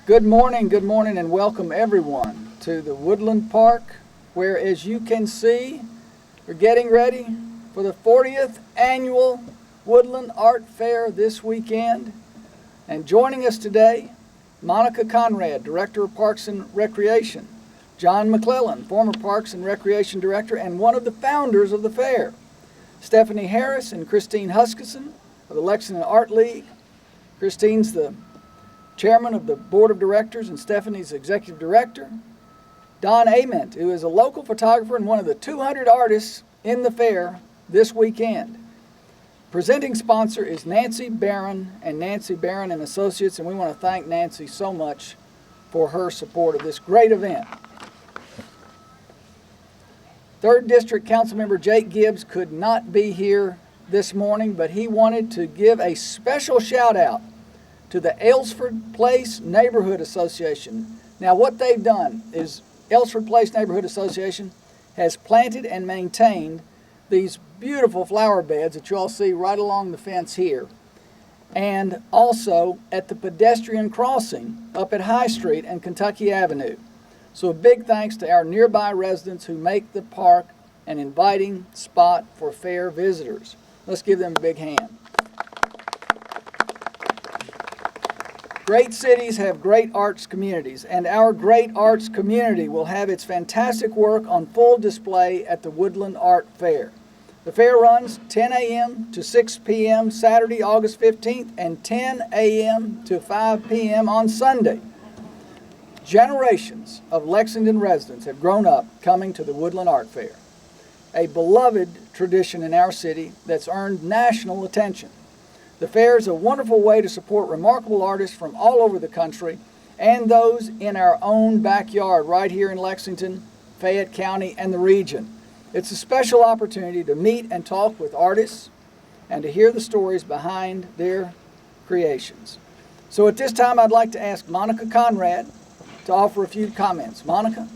Good morning, and welcome everyone to the Woodland Park, where, as you can see, we're getting ready for the 40th annual Woodland Art Fair this weekend. And joining us today, Monica Conrad, Director of Parks and Recreation, John McClellan, former Parks and Recreation Director and one of the founders of the fair, Stephanie Harris and Christine Huskisson of the Lexington Art League. Christine's the Chairman of the Board of Directors and Stephanie's Executive Director. Don Ament, who is a local photographer and one of the 200 artists in the fair this weekend. Presenting sponsor is Nancy Barron and Nancy Barron and Associates, and we want to thank Nancy so much for her support of this great event. 3rd District Councilmember Jake Gibbs could not be here this morning, but he wanted to give a special shout out to the Aylesford Place Neighborhood Association. Now, what they've done is Aylesford Place Neighborhood Association has planted and maintained these beautiful flower beds that you all see right along the fence here, and also at the pedestrian crossing up at High Street and Kentucky Avenue. So a big thanks to our nearby residents who make the park an inviting spot for fair visitors. Let's give them a big hand. Great cities have great arts communities, and our great arts community will have its fantastic work on full display at the Woodland Art Fair. The fair runs 10 a.m. to 6 p.m. Saturday, August 15th, and 10 a.m. to 5 p.m. on Sunday. Generations of Lexington residents have grown up coming to the Woodland Art Fair, a beloved tradition in our city that's earned national attention. The fair is a wonderful way to support remarkable artists from all over the country and those in our own backyard right here in Lexington, Fayette County, and the region. It's a special opportunity to meet and talk with artists and to hear the stories behind their creations. So at this time, I'd like to ask Monica Conrad to offer a few comments. Monica?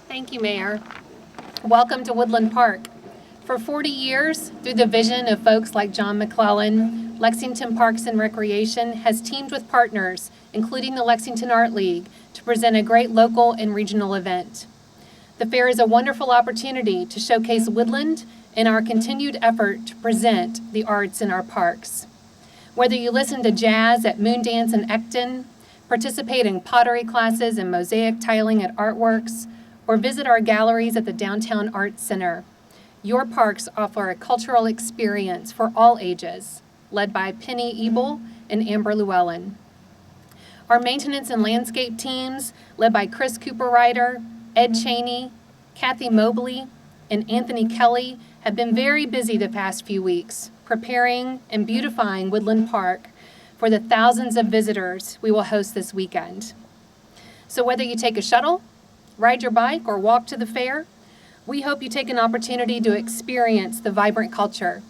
Thank you, Mayor. Welcome to Woodland Park. For 40 years, through the vision of folks like John McClellan, Lexington Parks and Recreation has teamed with partners, including the Lexington Art League, to present a great local and regional event. The fair is a wonderful opportunity to showcase Woodland and our continued effort to present the arts in our parks. Whether you listen to jazz at Moondance in Ecton, participate in pottery classes and mosaic tiling at Artworks, or visit our galleries at the Downtown Arts Center, your parks offer a cultural experience for all ages, led by Penny Ebel and Amber Llewellyn. Our maintenance and landscape teams, led by Chris Cooper-Ryder, Ed Cheney, Kathy Mobley, and Anthony Kelly, have been very busy the past few weeks, preparing and beautifying Woodland Park for the thousands of visitors we will host this weekend. So whether you take a shuttle, ride your bike, or walk to the fair, we hope you take an opportunity to experience the vibrant culture.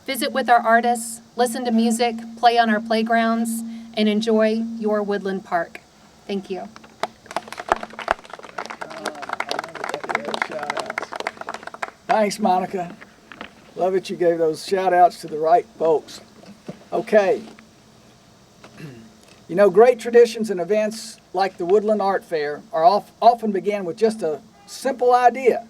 Visit with our artists, listen to music, play on our playgrounds, and enjoy your Woodland Park. Thank you. Thanks, Monica. Love it you gave those shout outs to the right folks. Okay. You know, great traditions and events like the Woodland Art Fair are often begin with just a simple idea.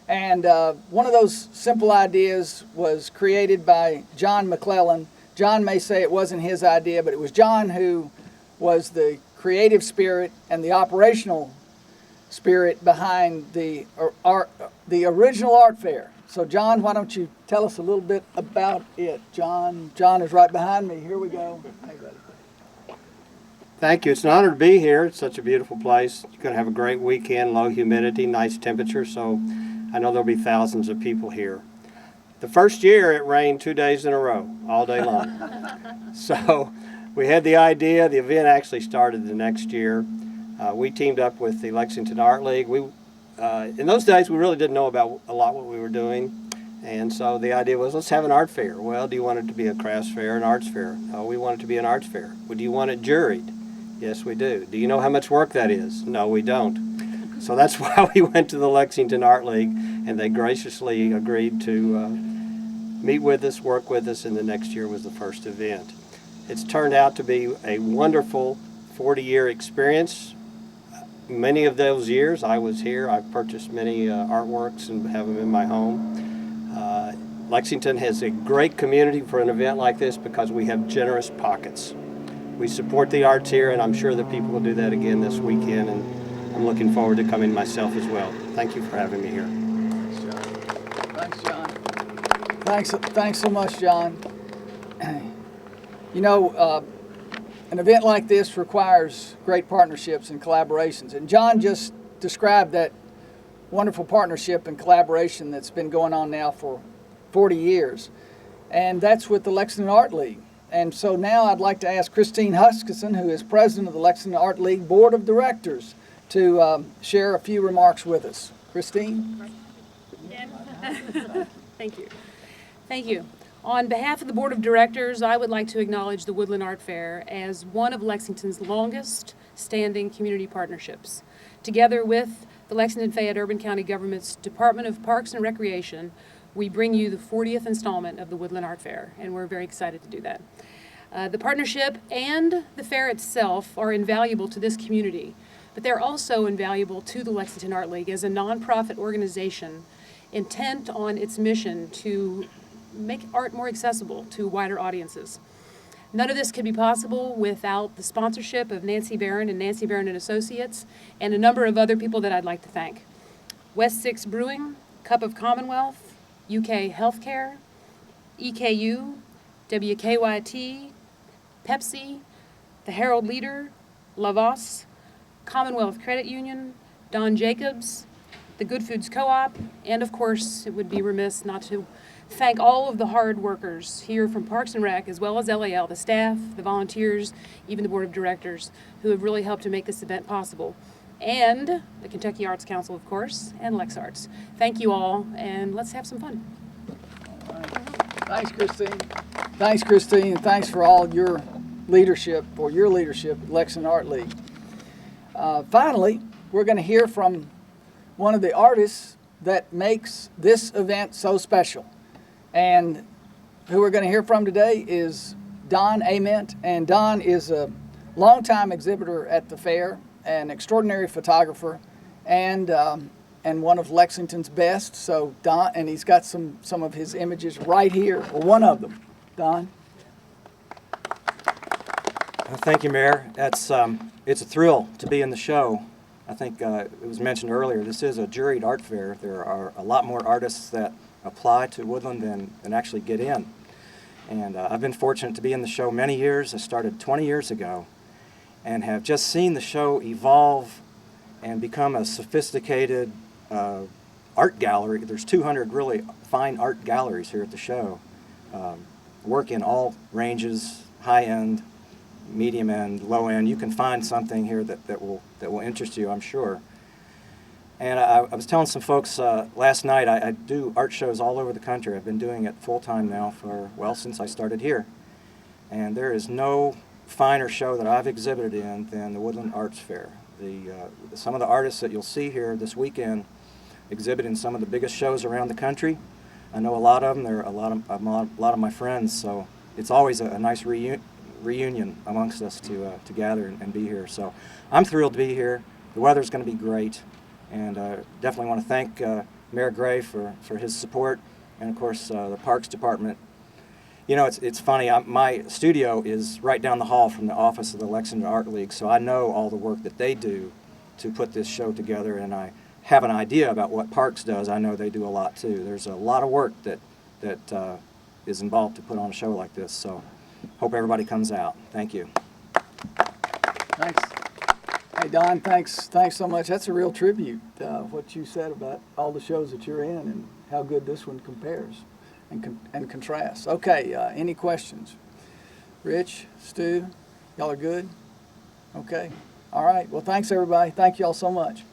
And one of those simple ideas was created by John McClellan. John may say it wasn't his idea, but it was John who was the creative spirit and the operational spirit behind the original art fair. So John, why don't you tell us a little bit about it? John is right behind me. Here we go. Hey, buddy. Thank you. It's an honor to be here. It's such a beautiful place. You're going to have a great weekend, low humidity, nice temperature, so I know there'll be thousands of people here. The first year it rained 2 days in a row, all day long. So we had the idea. The event actually started the next year. We teamed up with the Lexington Art League. In those days, we really didn't know about a lot what we were doing, and so the idea was, let's have an art fair. Well, do you want it to be a crafts fair, an arts fair? No, we want it to be an arts fair. Well, do you want it juried? Yes, we do. Do you know how much work that is? No, we don't. So that's why we went to the Lexington Art League, and they graciously agreed to meet with us, work with us, and the next year was the first event. It's turned out to be a wonderful 40-year experience. Many of those years I was here. I've purchased many artworks and have them in my home. Lexington has a great community for an event like this because we have generous pockets. We support the arts here, and I'm sure that people will do that again this weekend, and I'm looking forward to coming myself as well. Thank you for having me here. Thanks, John. Thanks so much, John. You know, an event like this requires great partnerships and collaborations, and John just described that wonderful partnership and collaboration that's been going on now for 40 years, and that's with the Lexington Art League. And so now I'd like to ask Christine Huskisson, who is president of the Lexington Art League Board of Directors, to share a few remarks with us. Christine? Thank you. Thank you. On behalf of the Board of Directors, I would like to acknowledge the Woodland Art Fair as one of Lexington's longest standing community partnerships. Together with the Lexington-Fayette Urban County Government's Department of Parks and Recreation, we bring you the 40th installment of the Woodland Art Fair, and we're very excited to do that. The partnership and the fair itself are invaluable to this community, but they're also invaluable to the Lexington Art League as a nonprofit organization intent on its mission to make art more accessible to wider audiences. None of this could be possible without the sponsorship of Nancy Barron and Nancy Barron and Associates and a number of other people that I'd like to thank. West 6 Brewing, Cup of Commonwealth, UK Healthcare, EKU, WKYT, Pepsi, the Herald Leader, Lavos, Commonwealth Credit Union, Don Jacobs, the Good Foods Co-op, and of course, it would be remiss not to thank all of the hard workers here from Parks and Rec, as well as LAL, the staff, the volunteers, even the Board of Directors, who have really helped to make this event possible. And the Kentucky Arts Council, of course, and Lex Arts. Thank you all, and let's have some fun. Thanks, Christine. Thanks, Christine, and thanks for all your leadership, at Lexington Art League. Finally, we're going to hear from one of the artists that makes this event so special. And who we're going to hear from today is Don Ament, and Don is a longtime exhibitor at the fair, an extraordinary photographer, and one of Lexington's best. So Don, and he's got some of his images right here, or one of them. Don? Thank you, Mayor. It's a thrill to be in the show. I think it was mentioned earlier, this is a juried art fair. There are a lot more artists that apply to Woodland than actually get in. And I've been fortunate to be in the show many years. I started 20 years ago and have just seen the show evolve and become a sophisticated art gallery. There's 200 really fine art galleries here at the show. Work in all ranges, high-end, medium-end, low-end. You can find something here that will interest you, I'm sure. And I was telling some folks last night, I do art shows all over the country. I've been doing it full-time now for, well, since I started here. And there is no finer show that I've exhibited in than the Woodland Arts Fair. Some of the artists that you'll see here this weekend exhibit in some of the biggest shows around the country. I know a lot of them. They're a lot of my friends, so it's always a nice reunion amongst us to gather and be here. So I'm thrilled to be here. The weather's going to be great, and definitely want to thank Mayor Gray for his support, and of course the Parks Department. You know, it's funny, my studio is right down the hall from the office of the Lexington Art League, so I know all the work that they do to put this show together, and I have an idea about what Parks does. I know they do a lot too. There's a lot of work that is involved to put on a show like this, so hope everybody comes out. Thank you. Thanks. Hey, Don, thanks so much. That's a real tribute, what you said about all the shows that you're in and how good this one compares and contrasts. Okay, any questions? Rich, Stu, y'all are good? Okay. All right. Well, thanks, everybody. Thank you all so much.